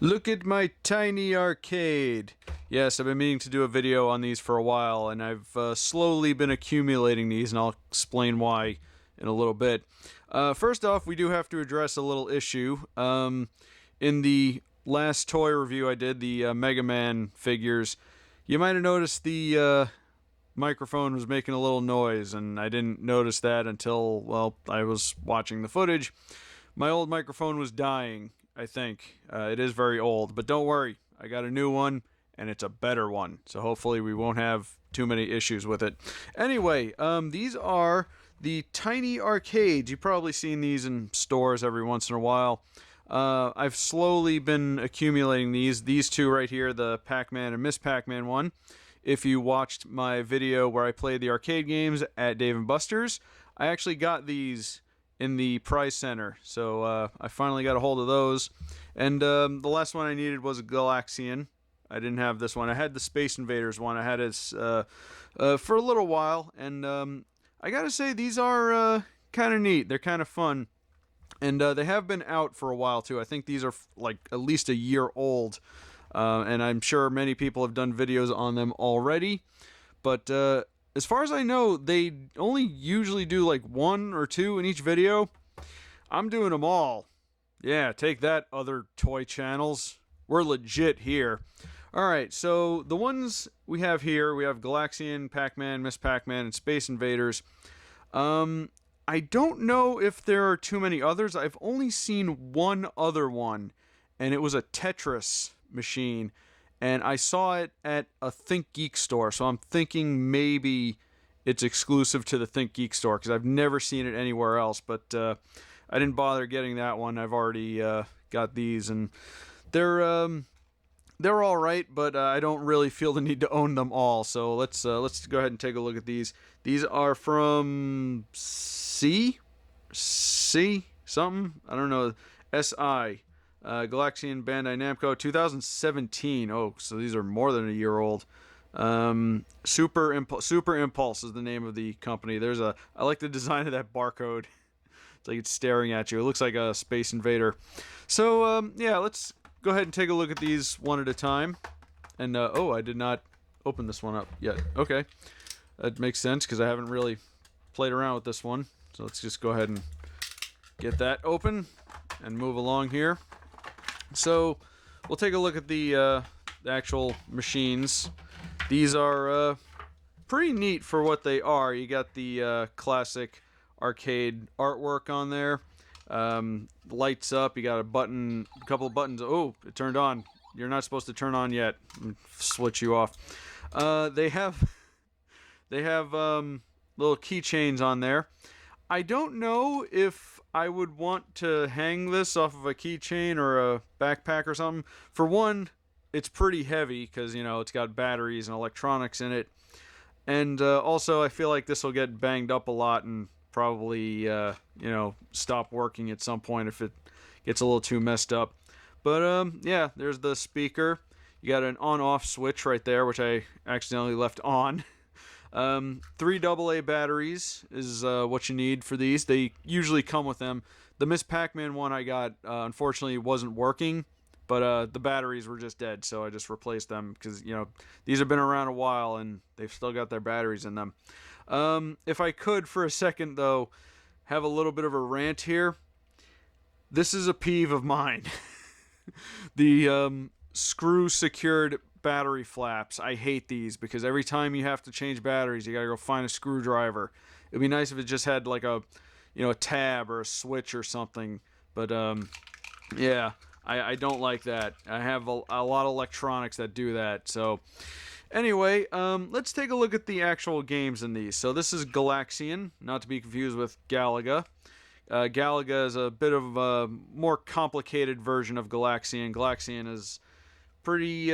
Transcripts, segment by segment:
Look at my tiny arcade. Yes, I've been meaning to do a video on these for a while, and I've slowly been accumulating these, and I'll explain why in a little bit. First off, we do have to address a little issue. In the last toy review I did, the Mega Man figures, you might have noticed the microphone was making a little noise, and I didn't notice that until, well, I was watching the footage. My old microphone was dying, I think. It is very old, but don't worry. I got a new one, and it's a better one. So hopefully we won't have too many issues with it. Anyway, these are the tiny arcades. You've probably seen these in stores every once in a while. I've slowly been accumulating these. These two right here, the PacMan and Miss PacMan one. If you watched my video where I played the arcade games at Dave & Buster's, I actually got these in the prize center, so I finally got a hold of those. And the last one I needed was a Galaxian. I didn't have this one. I had the Space Invaders one. I had it for a little while, and I gotta say, these are kind of neat. They're kind of fun, and they have been out for a while too. I think these are like at least a year old, and I'm sure many people have done videos on them already. But as far as I know, they only usually do like one or two in each video. I'm doing them all. Yeah, take that, other toy channels. We're legit here. Alright, so the ones we have here, we have Galaxian, PacMan, Miss PacMan, and Space Invaders. I don't know if there are too many others. I've only seen one other one, and it was a Tetris machine. And I saw it at a Think Geek store, so I'm thinking maybe it's exclusive to the Think Geek store, because I've never seen it anywhere else, but I didn't bother getting that one. I've already got these, and they're alright, but I don't really feel the need to own them all, so let's go ahead and take a look at these. These are from C something? I don't know. SI. Galaxian Bandai Namco 2017. Oh, so these are more than a year old. Super Impulse is the name of the company. I like the design of that barcode. It's like it's staring at you. It looks like a Space Invader. So yeah, let's go ahead and take a look at these one at a time. And oh, I did not open this one up yet. Okay, that makes sense because I haven't really played around with this one. So let's just go ahead and get that open and move along here. So we'll take a look at the actual machines. These are pretty neat for what they are. You got the classic arcade artwork on there. Lights up. You got a couple of buttons. Oh, it turned on. You're not supposed to turn on yet. Switch you off. They have little keychains on there. I don't know if I would want to hang this off of a keychain or a backpack or something. For one, it's pretty heavy because, you know, it's got batteries and electronics in it. And also, I feel like this will get banged up a lot and probably, you know, stop working at some point if it gets a little too messed up. But, yeah, there's the speaker. You got an on-off switch right there, which I accidentally left on. 3 AA batteries is what you need for these. They usually come with them. The Miss Pac-Man one I got, unfortunately, wasn't working, but the batteries were just dead, so I just replaced them because, you know, these have been around a while and they've still got their batteries in them. If I could, for a second, though, have a little bit of a rant here. This is a peeve of mine. The screw-secured battery flaps. I hate these because every time you have to change batteries, you gotta go find a screwdriver. It'd be nice if it just had like a, you know, a tab or a switch or something. But yeah, I don't like that. I have a lot of electronics that do that. So anyway, let's take a look at the actual games in these. So this is Galaxian, not to be confused with Galaga. Galaga is a bit of a more complicated version of Galaxian. Galaxian is pretty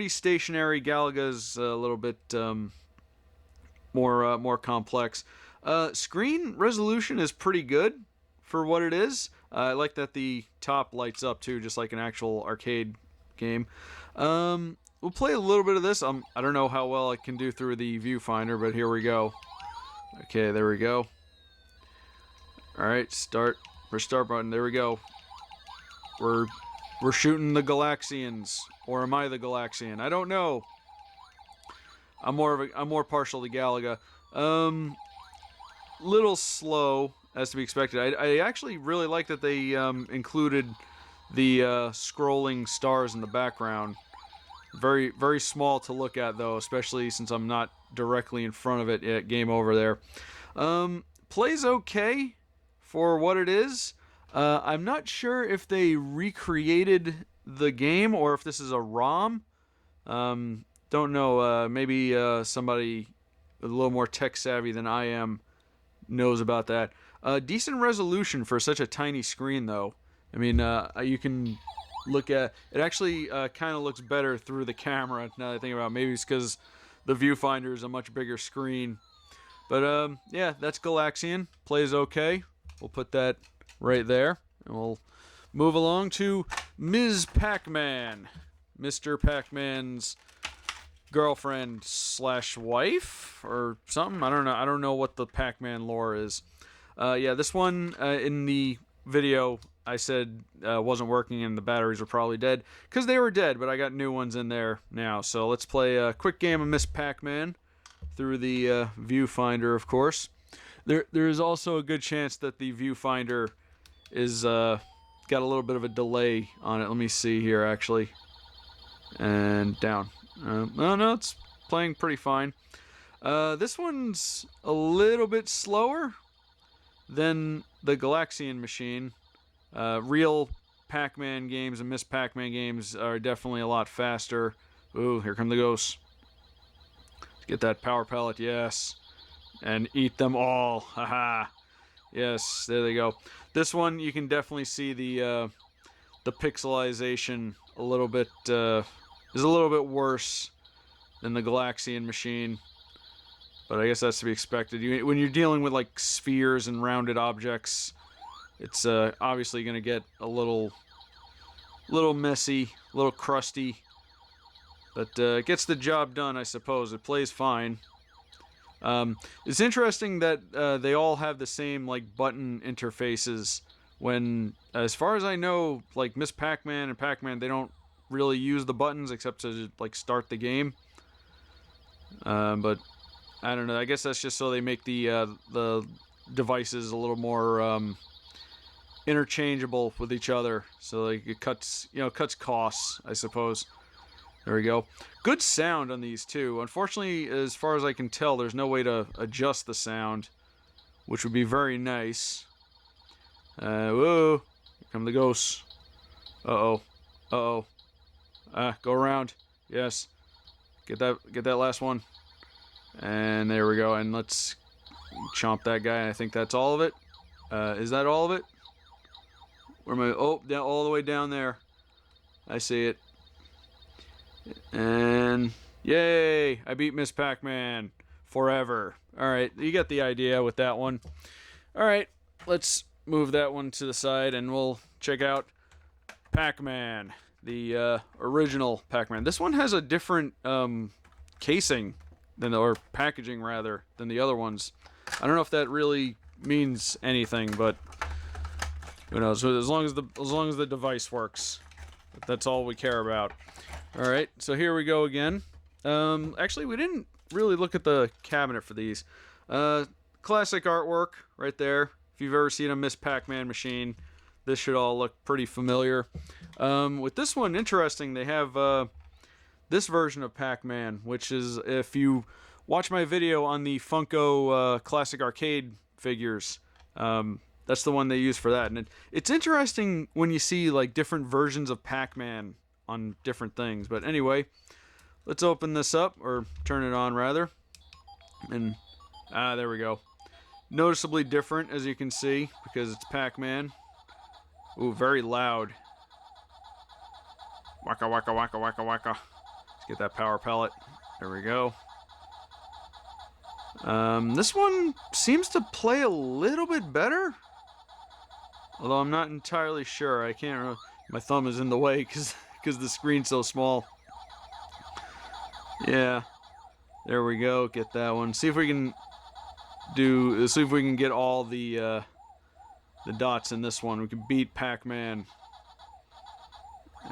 stationary. Galaga's a little bit more complex. Screen resolution is pretty good for what it is. I like that the top lights up too, just like an actual arcade game. We'll play a little bit of this. I don't know how well I can do through the viewfinder, but here we go. Okay, there we go. Alright, start. Push start button. There we go. We're We're shooting the Galaxians, or am I the Galaxian? I don't know. I'm more partial to Galaga. Little slow, as to be expected. I actually really like that they included the scrolling stars in the background. Very, very small to look at, though, especially since I'm not directly in front of it at game over there. Plays okay for what it is. I'm not sure if they recreated the game or if this is a ROM. Don't know. Maybe somebody a little more tech savvy than I am knows about that. Decent resolution for such a tiny screen, though. I mean, you can look at it. Actually kind of looks better through the camera. Now that I think about it, maybe it's because the viewfinder is a much bigger screen. But yeah, that's Galaxian. Plays okay. We'll put that right there, and we'll move along to Ms. PacMan, Mr. PacMan's girlfriend slash wife or something. I don't know what the PacMan lore is. Yeah, this one in the video I said wasn't working and the batteries were probably dead because they were dead, but I got new ones in there now. So let's play a quick game of Miss PacMan through the viewfinder, of course. There is also a good chance that the viewfinder is got a little bit of a delay on it. Let me see here, actually. And down. No, it's playing pretty fine. This one's a little bit slower than the Galaxian machine. Real Pac-Man games and Miss Pac-Man games are definitely a lot faster. Ooh, here come the ghosts. Let's get that power pellet, yes. And eat them all. Haha. Yes, there they go. This one, you can definitely see the pixelization a little bit is a little bit worse than the Galaxian machine. But I guess that's to be expected. When you're dealing with like spheres and rounded objects, it's obviously going to get a little messy, a little crusty. But it gets the job done, I suppose. It plays fine. It's interesting that they all have the same like button interfaces. When, as far as I know, like Miss Pac-Man and Pac-Man, they don't really use the buttons except to like start the game. But I don't know. I guess that's just so they make the devices a little more interchangeable with each other, so like it cuts costs, I suppose. There we go. Good sound on these too. Unfortunately, as far as I can tell, there's no way to adjust the sound, which would be very nice. Whoa! Here come the ghosts. Uh-oh. Uh-oh. Go around. Yes. Get that last one. And there we go. And let's chomp that guy. I think that's all of it. Is that all of it? Where am I? Oh, down, all the way down there. I see it. And yay! I beat Miss Pac-Man forever. Alright, you get the idea with that one. Alright, let's move that one to the side and we'll check out PacMan, the original PacMan. This one has a different casing or packaging rather, than the other ones. I don't know if that really means anything, but who knows? As long as the device works, that's all we care about. All right, so here we go again. Actually, we didn't really look at the cabinet for these. Classic artwork right there. If you've ever seen a Miss Pac-Man machine, this should all look pretty familiar. With this one, interesting, they have this version of Pac-Man, which is, if you watch my video on the Funko Classic Arcade figures, that's the one they use for that. And it's interesting when you see like different versions of Pac-Man on different things. But anyway, let's open this up, or turn it on rather. And there we go. Noticeably different, as you can see, because it's Pac-Man. Ooh, very loud. Waka waka waka waka waka. Let's get that power pellet. There we go. This one seems to play a little bit better, although I'm not entirely sure. I can't really, my thumb is in the way because the screen's so small. Yeah, there we go. Get that one. See if we can get all the dots in this one. We can beat Pac-Man.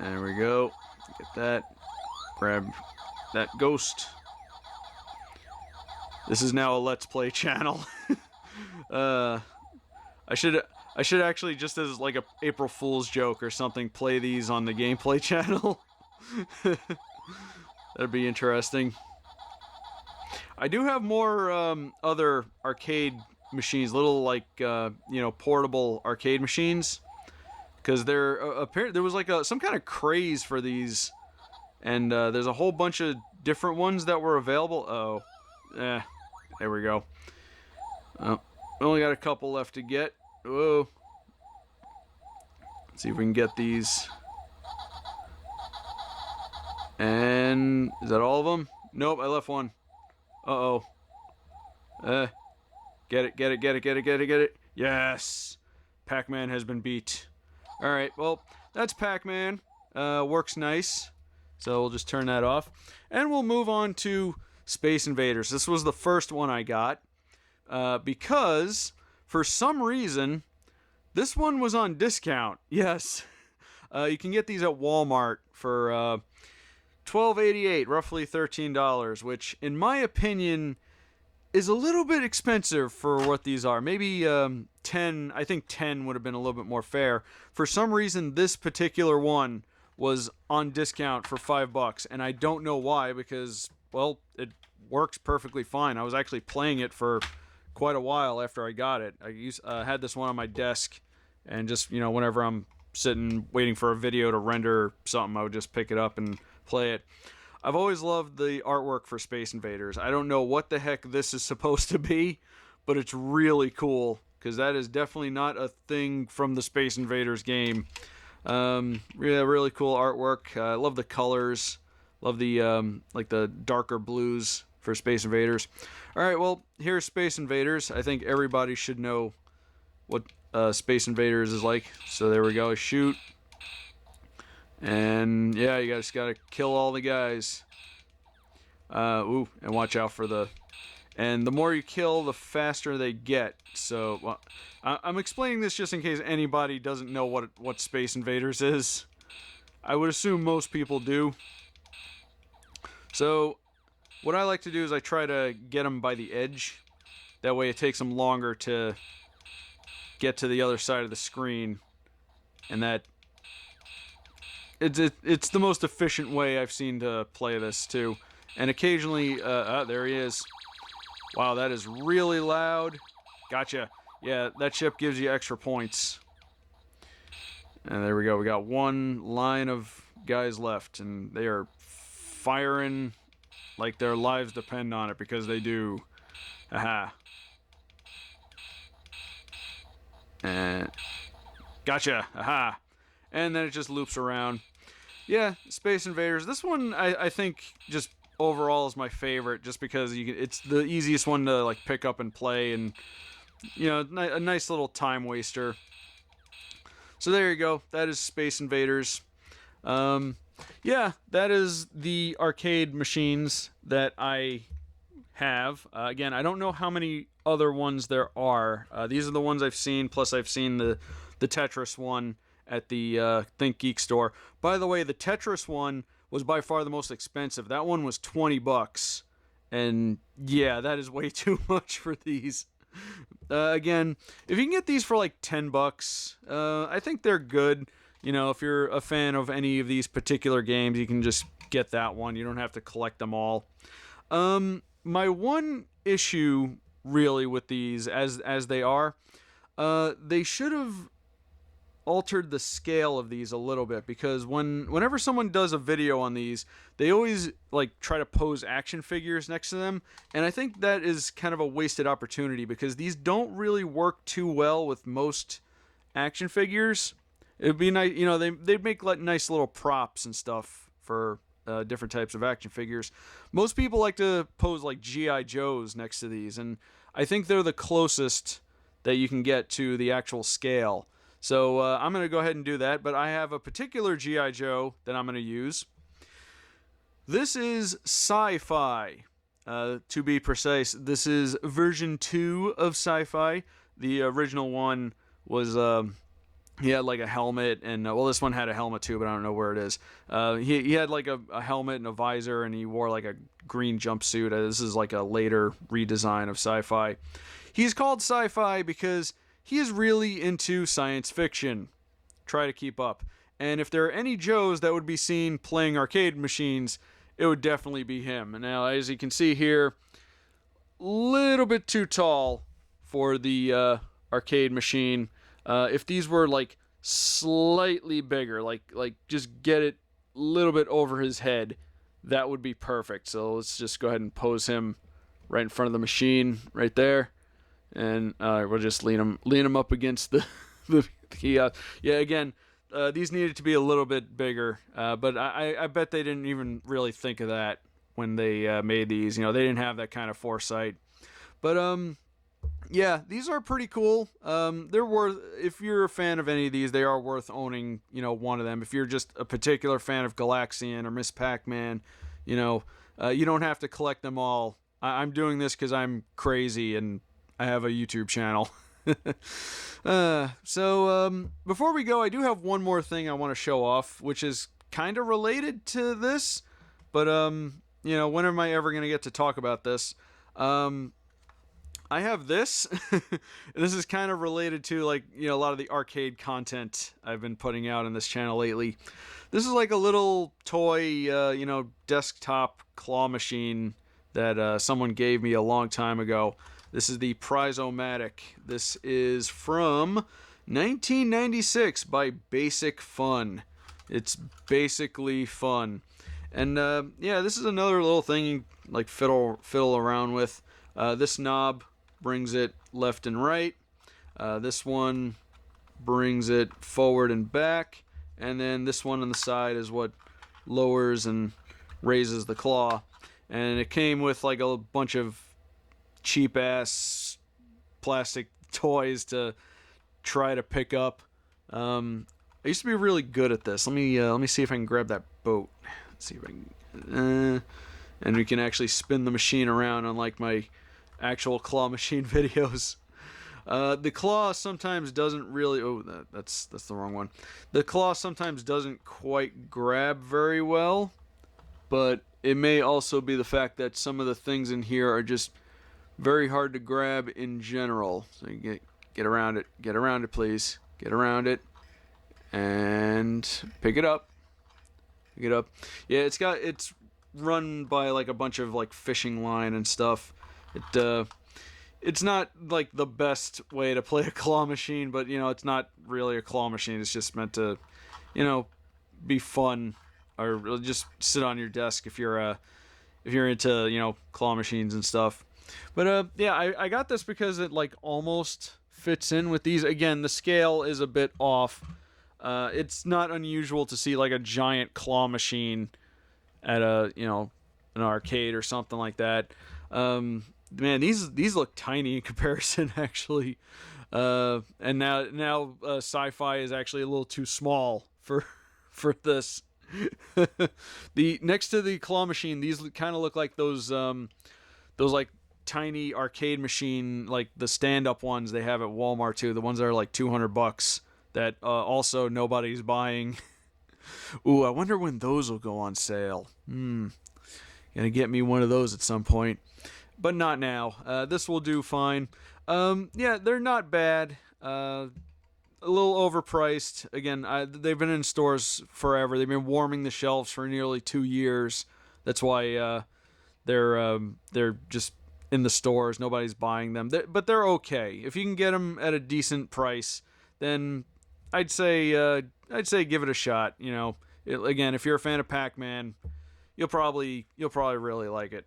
There we go. Get that. Grab that ghost. This is now a Let's Play channel. I should actually, just as like a April Fool's joke or something, play these on the gameplay channel. That'd be interesting. I do have more other arcade machines, little like portable arcade machines, because there apparently there was like some kind of craze for these, and there's a whole bunch of different ones that were available. Oh, there we go. Oh, we only got a couple left to get. Whoa. Let's see if we can get these. And is that all of them? Nope, I left one. Uh-oh. Get it, get it, get it, get it, get it, get it. Yes! PacMan has been beat. Alright, well, that's PacMan. Works nice. So we'll just turn that off. And we'll move on to Space Invaders. This was the first one I got. Because, for some reason, this one was on discount. Yes. You can get these at Walmart for $12.88, roughly $13, which, in my opinion, is a little bit expensive for what these are. Maybe 10, I think 10 would have been a little bit more fair. For some reason, this particular one was on discount for $5, and I don't know why, because, well, it works perfectly fine. I was actually playing it for quite a while after I got it. I had this one on my desk, and just, whenever I'm sitting waiting for a video to render something, I would just pick it up and play it. I've always loved the artwork for Space Invaders. I don't know what the heck this is supposed to be, but it's really cool, because that is definitely not a thing from the Space Invaders game. Really cool artwork. I love the colors. Love the like the darker blues for Space Invaders. Alright, well, here's Space Invaders. I think everybody should know what Space Invaders is like. So there we go. Shoot. And yeah, you guys gotta kill all the guys. And watch out for the... And the more you kill, the faster they get. So, well, I'm explaining this just in case anybody doesn't know what Space Invaders is. I would assume most people do. So, what I like to do is I try to get them by the edge. That way it takes them longer to get to the other side of the screen. And that... It's the most efficient way I've seen to play this, too. And occasionally... there he is. Wow, that is really loud. Gotcha. Yeah, that ship gives you extra points. And there we go. We got one line of guys left. And they are firing like their lives depend on it, because they do. Aha. And... Gotcha. Aha. And then it just loops around. Yeah, Space Invaders. This one, I think, just overall is my favorite, just because it's the easiest one to like pick up and play, and a nice little time waster. So there you go. That is Space Invaders. Yeah, that is the arcade machines that I have. Again, I don't know how many other ones there are. These are the ones I've seen. Plus, I've seen the Tetris one at the Think Geek store. By the way, the Tetris one was by far the most expensive. That one was $20, and yeah, that is way too much for these. Again, if you can get these for like $10, I think they're good. If you're a fan of any of these particular games, you can just get that one. You don't have to collect them all. My one issue really with these, as they are, they should have altered the scale of these a little bit, because whenever someone does a video on these, they always like try to pose action figures next to them, and I think that is kind of a wasted opportunity, because these don't really work too well with most action figures. It'd be nice, they'd make like nice little props and stuff for different types of action figures. Most people like to pose like G.I. Joes next to these, and I think they're the closest that you can get to the actual scale. So I'm going to go ahead and do that, but I have a particular G.I. Joe that I'm going to use. This is Sci-Fi, to be precise. This is version 2 of Sci-Fi. The original one was he had like a helmet, and well, this one had a helmet too, but I don't know where it is. He had like a helmet and a visor, and he wore like a green jumpsuit. This is like a later redesign of Sci-Fi. He's called Sci-Fi because he is really into science fiction. Try to keep up. And if there are any Joes that would be seen playing arcade machines, it would definitely be him. And now, as you can see here, a little bit too tall for the arcade machine. If these were like slightly bigger, like just get it a little bit over his head, that would be perfect. So let's just go ahead and pose him right in front of the machine, right there, and we'll just lean him up against the yeah. Again, these needed to be a little bit bigger, but I bet they didn't even really think of that when they made these. You know, they didn't have that kind of foresight. But yeah, these are pretty cool. They're worth, if you're a fan of any of these, they are worth owning, you know, one of them. If you're just a particular fan of Galaxian or Miss Pac-Man, you know, you don't have to collect them all. I'm doing this because I'm crazy and I have a YouTube channel. So before we go, I do have one more thing I want to show off, which is kind of related to this, but you know, when am I ever going to get to talk about this? I have this. This is kind of related to, like, you know, a lot of the arcade content I've been putting out on this channel lately. This is like a little toy, you know, desktop claw machine that someone gave me a long time ago. This is the Prizomatic. This is from 1996 by Basic Fun. It's basically fun. And yeah, this is another little thing you like fiddle around with. This knob brings it left and right. This one brings it forward and back. And then this one on the side is what lowers and raises the claw. And it came with like a bunch of cheap ass plastic toys to try to pick up. I used to be really good at this. Let me see if I can grab that boat. Let's see if I can. And we can actually spin the machine around, unlike my actual claw machine videos. The claw sometimes doesn't really. Oh, that's the wrong one. The claw sometimes doesn't quite grab very well, but it may also be the fact that some of the things in here are just very hard to grab in general. So you get around it. Get around it, please. Get around it, and pick it up. Pick it up. Yeah, it's run by like a bunch of like fishing line and stuff. It's not like the best way to play a claw machine, but you know, it's not really a claw machine. It's just meant to, you know, be fun, or just sit on your desk if you're into, you know, claw machines and stuff. But yeah, I got this because it like almost fits in with these. Again, the scale is a bit off. It's not unusual to see like a giant claw machine at a, you know, an arcade or something like that. Man, these look tiny in comparison, actually. And now Sci-Fi is actually a little too small for this. The next to the claw machine, these kind of look like those like tiny arcade machine, like the stand-up ones they have at Walmart too. The ones that are like $200 that also nobody's buying. Ooh, I wonder when those will go on sale. Gonna get me one of those at some point. But not now. This will do fine. Yeah, they're not bad. A little overpriced. Again, they've been in stores forever. They've been warming the shelves for nearly 2 years. That's why they're just in the stores. Nobody's buying them. But they're okay. If you can get them at a decent price, then I'd say give it a shot. You know, again, if you're a fan of Pac-Man, you'll probably really like it.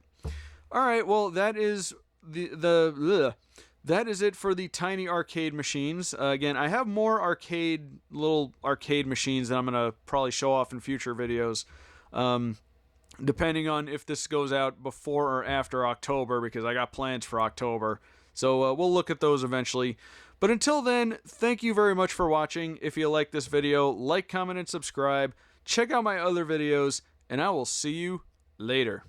All right, well, that is that is it for the tiny arcade machines. Again, I have more little arcade machines that I'm gonna probably show off in future videos, depending on if this goes out before or after October, because I got plans for October. So we'll look at those eventually. But until then, thank you very much for watching. If you like this video, like, comment, and subscribe. Check out my other videos, and I will see you later.